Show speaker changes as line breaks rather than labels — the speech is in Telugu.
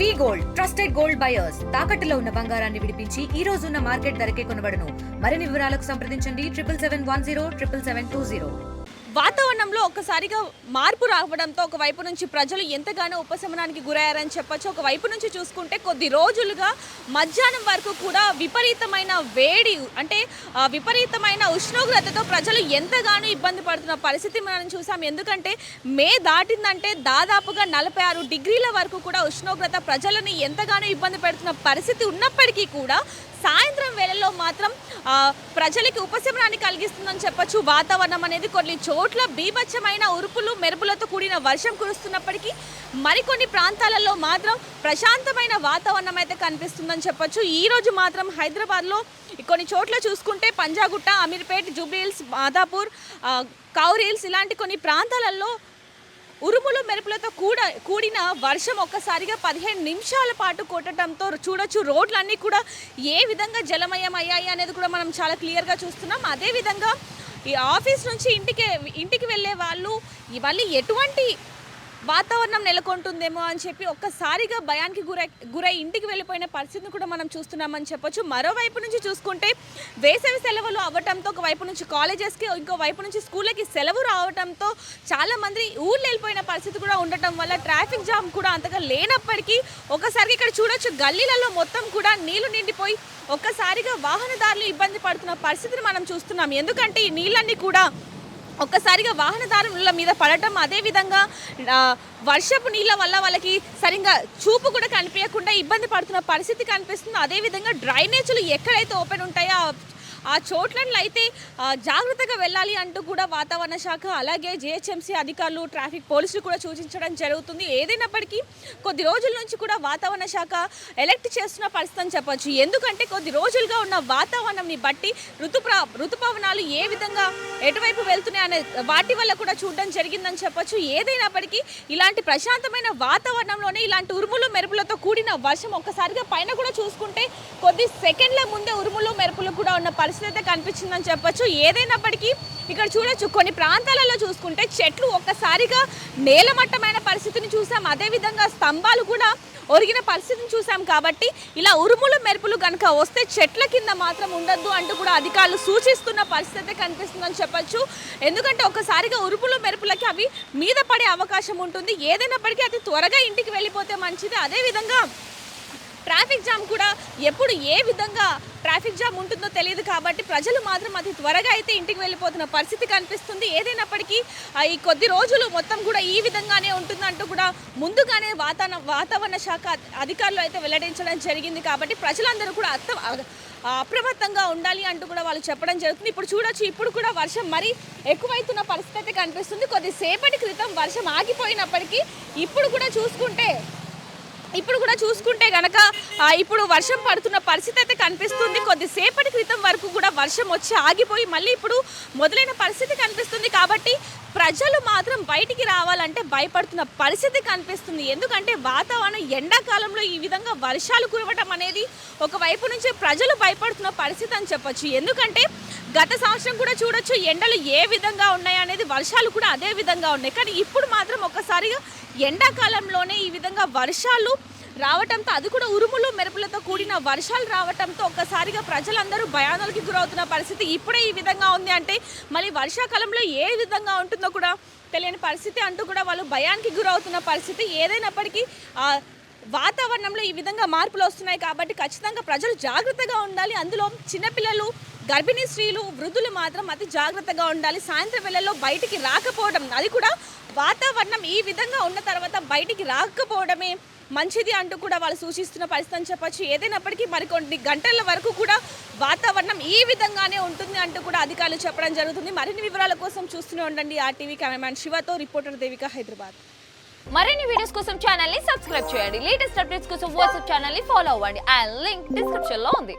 వి గోల్డ్ ట్రస్టెడ్ గోల్డ్ బయర్స్ తాకట్టులో ఉన్న బంగారాన్ని విడిపించి ఈ రోజు ఉన్న మార్కెట్ ధరకే కొనబడును. మరిన్ని వివరాలకు సంప్రదించండి 77107720.
వాతావరణంలో ఒక్కసారిగా మార్పు రావడంతో ఒకవైపు నుంచి ప్రజలు ఎంతగానో ఉపశమనానికి గురయ్యారని చెప్పొచ్చు. ఒకవైపు నుంచి చూసుకుంటే కొద్ది రోజులుగా మధ్యాహ్నం వరకు కూడా విపరీతమైన వేడి అంటే విపరీతమైన ఉష్ణోగ్రతతో ప్రజలు ఎంతగానో ఇబ్బంది పడుతున్న పరిస్థితి మనం చూసాం. ఎందుకంటే మే దాటిందంటే దాదాపుగా 46 డిగ్రీల వరకు కూడా ఉష్ణోగ్రత ప్రజలని ఎంతగానో ఇబ్బంది పెడుతున్న పరిస్థితి ఉన్నప్పటికీ కూడా సాయంత్రం వేళల్లో మాత్రం ప్రజలకి ఉపశమనాన్ని కలిగిస్తుందని చెప్పొచ్చు. వాతావరణం అనేది కొన్ని చోట్ల బీభత్సమైన ఉరుపులు మెరుపులతో కూడిన వర్షం కురుస్తున్నప్పటికీ మరికొన్ని ప్రాంతాలలో మాత్రం ప్రశాంతమైన వాతావరణం అయితే కనిపిస్తుందని చెప్పొచ్చు. ఈ రోజు మాత్రం హైదరాబాద్లో కొన్ని చోట్ల చూసుకుంటే పంజాగుట్ట, అమీర్పేట్, జూబ్లీహిల్స్, మాదాపూర్, కౌరీల్స్ ఇలాంటి కొన్ని ప్రాంతాలలో ఉరుములు మెరుపులతో కూడిన వర్షం ఒక్కసారిగా 15 నిమిషాల పాటు కొట్టడంతో చూడొచ్చు రోడ్లన్నీ కూడా ఏ విధంగా జలమయం అయ్యాయి అనేది కూడా మనం చాలా క్లియర్గా చూస్తున్నాం. అదేవిధంగా ఈ ఆఫీస్ నుంచి ఇంటికి వెళ్ళే వాళ్ళు మళ్ళీ ఎటువంటి వాతావరణం నెలకొంటుందేమో అని చెప్పి ఒక్కసారిగా భయానికి గురై ఇంటికి వెళ్ళిపోయిన పరిస్థితిని కూడా మనం చూస్తున్నామని చెప్పొచ్చు. మరోవైపు నుంచి చూసుకుంటే వేసవి సెలవులు అవ్వడంతో ఒకవైపు నుంచి కాలేజెస్కి ఇంకో వైపు నుంచి స్కూళ్ళకి సెలవు రావడంతో చాలామంది ఊళ్ళు వెళ్ళిపోయిన పరిస్థితి కూడా ఉండటం వల్ల ట్రాఫిక్ జామ్ కూడా అంతగా లేనప్పటికీ ఒకసారి ఇక్కడ చూడొచ్చు గల్లీలలో మొత్తం కూడా నీళ్లు నిండిపోయి ఒక్కసారిగా వాహనదారులు ఇబ్బంది పడుతున్న పరిస్థితిని మనం చూస్తున్నాం. ఎందుకంటే ఈ నీళ్ళన్నీ కూడా ఒక్కసారిగా వాహనదారుల మీద పడటం, అదేవిధంగా వర్షపు నీళ్ళ వల్ల వాళ్ళకి సరిగ్గా చూపు కూడా కనిపించకుండా ఇబ్బంది పడుతున్న పరిస్థితి కనిపిస్తుంది. అదేవిధంగా డ్రైనేజీలు ఎక్కడైతే ఓపెన్ ఉంటాయో ఆ చోట్లలో అయితే జాగ్రత్తగా వెళ్ళాలి అంటూ కూడా వాతావరణ శాఖ అలాగే జిహెచ్ఎంసీ అధికారులు, ట్రాఫిక్ పోలీసులు కూడా సూచించడం జరుగుతుంది. ఏదైనప్పటికీ కొద్ది రోజుల నుంచి కూడా వాతావరణ శాఖ ఎలర్ట్ చేస్తున్న పరిస్థితి అని చెప్పొచ్చు. ఎందుకంటే కొద్ది రోజులుగా ఉన్న వాతావరణంని బట్టి ఋతుపవనాలు ఏ విధంగా ఎటువైపు వెళ్తున్నాయి అనే వాటి వల్ల కూడా చూడడం జరిగిందని చెప్పొచ్చు. ఏదైనప్పటికీ ఇలాంటి ప్రశాంతమైన వాతావరణంలోనే ఇలాంటి ఉరుములు మెరుపులతో కూడిన వర్షం ఒక్కసారిగా పైన కూడా చూసుకుంటే కొద్ది సెకండ్ల ముందే ఉరుములు మెరుపులు కూడా ఉన్న పరిస్థితి అయితే కనిపించిందని చెప్పొచ్చు. ఏదైనప్పటికీ ఇక్కడ చూడొచ్చు కొన్ని ప్రాంతాలలో చూసుకుంటే చెట్లు ఒక్కసారిగా నేలమట్టమైన పరిస్థితిని చూసాం. అదేవిధంగా స్తంభాలు కూడా ఒరిగిన పరిస్థితిని చూసాం. కాబట్టి ఇలా ఉరుములు మెరుపులు కనుక వస్తే చెట్ల కింద మాత్రం ఉండొద్దు అంటూ కూడా అధికారులు సూచిస్తున్న పరిస్థితి కనిపిస్తుందని చెప్పొచ్చు. ఎందుకంటే ఒక్కసారిగా ఉరుములు మెరుపులకి అవి మీద పడే అవకాశం ఉంటుంది. ఏదైనప్పటికీ అది త్వరగా ఇంటికి వెళ్ళిపోతే మంచిది. అదేవిధంగా ట్రాఫిక్ జామ్ కూడా ఎప్పుడు ఏ విధంగా ట్రాఫిక్ జామ్ ఉంటుందో తెలియదు. కాబట్టి ప్రజలు మాత్రం అతి త్వరగా అయితే ఇంటికి వెళ్ళిపోతున్న పరిస్థితి కనిపిస్తుంది. ఏదైనప్పటికీ ఈ కొద్ది రోజులు మొత్తం కూడా ఈ విధంగానే ఉంటుందంటూ కూడా ముందుగానే వాతావరణ శాఖ అధికారులు అయితే వెల్లడించడం జరిగింది. కాబట్టి ప్రజలందరూ కూడా అప్రమత్తంగా ఉండాలి అంటూ కూడా వాళ్ళు చెప్పడం జరుగుతుంది. ఇప్పుడు చూడొచ్చు, ఇప్పుడు కూడా వర్షం మరీ ఎక్కువైతున్న పరిస్థితి అయితే కనిపిస్తుంది. కొద్దిసేపటి క్రితం వర్షం ఆగిపోయినప్పటికీ ఇప్పుడు కూడా చూసుకుంటే గనక ఇప్పుడు వర్షం పడుతున్న పరిస్థితి అయితే కనిపిస్తుంది. కొద్దిసేపటి క్రితం వరకు కూడా వర్షం వచ్చి ఆగిపోయి మళ్ళీ ఇప్పుడు మొదలైన పరిస్థితి కనిపిస్తుంది. కాబట్టి ప్రజలు మాత్రం బయటికి రావాలంటే భయపడుతున్న పరిస్థితి కనిపిస్తుంది. ఎందుకంటే వాతావరణం ఎండాకాలంలో ఈ విధంగా వర్షాలు కురవటం అనేది ఒకవైపు నుంచి ప్రజలు భయపడుతున్న పరిస్థితి అని చెప్పొచ్చు. ఎందుకంటే గత సంవత్సరం కూడా చూడొచ్చు ఎండలు ఏ విధంగా ఉన్నాయి అనేది, వర్షాలు కూడా అదే విధంగా ఉన్నాయి. కానీ ఇప్పుడు మాత్రం ఒక్కసారిగా ఎండాకాలంలోనే ఈ విధంగా వర్షాలు రావటంతో, అది కూడా ఉరుములు మెరుపులతో కూడిన వర్షాలు రావటంతో ఒక్కసారిగా ప్రజలందరూ భయానలకి గురవుతున్న పరిస్థితి ఇప్పుడే ఈ విధంగా ఉంది అంటే మళ్ళీ వర్షాకాలంలో ఏ విధంగా ఉంటుందో కూడా తెలియని పరిస్థితి అంటూ కూడా వాళ్ళు భయానికి గురవుతున్న పరిస్థితి. ఏదైనప్పటికీ వాతావరణంలో ఈ విధంగా మార్పులు వస్తున్నాయి కాబట్టి ఖచ్చితంగా ప్రజలు జాగ్రత్తగా ఉండాలి. అందులో చిన్నపిల్లలు, గర్భిణీ స్త్రీలు, వృద్ధులు మాత్రం అతి జాగ్రత్తగా ఉండాలి. సాయంత్రం వేళల్లో బయటికి రాకపోవడం, అది కూడా వాతావరణం ఈ విధంగా ఉన్న తర్వాత బయటికి రాకపోవడమే మంచిది అంటూ కూడా వాళ్ళు సూచిస్తున్న పరిస్థితి అని చెప్పొచ్చు. ఏదైనప్పటికీ మరికొన్ని గంటల వరకు కూడా వాతావరణం ఈ విధంగానే ఉంటుంది అంటూ కూడా అధికారులు చెప్పడం జరుగుతుంది. మరిన్ని వివరాల కోసం చూస్తూనే ఉండండి RTV. కెమెరామ్యాన్ శివతో రిపోర్టర్ దేవిక, హైదరాబాద్.
మరిన్ని వీడియోస్ కోసం ఛానల్ ని సబ్స్క్రైబ్ చేయండి. లేటెస్ట్ అప్డేట్స్ కోసం వాట్సాప్ ఛానల్ ని ఫాలో అవ్వండి. అండ్ లింక్ డిస్క్రిప్షన్ లో ఉంది.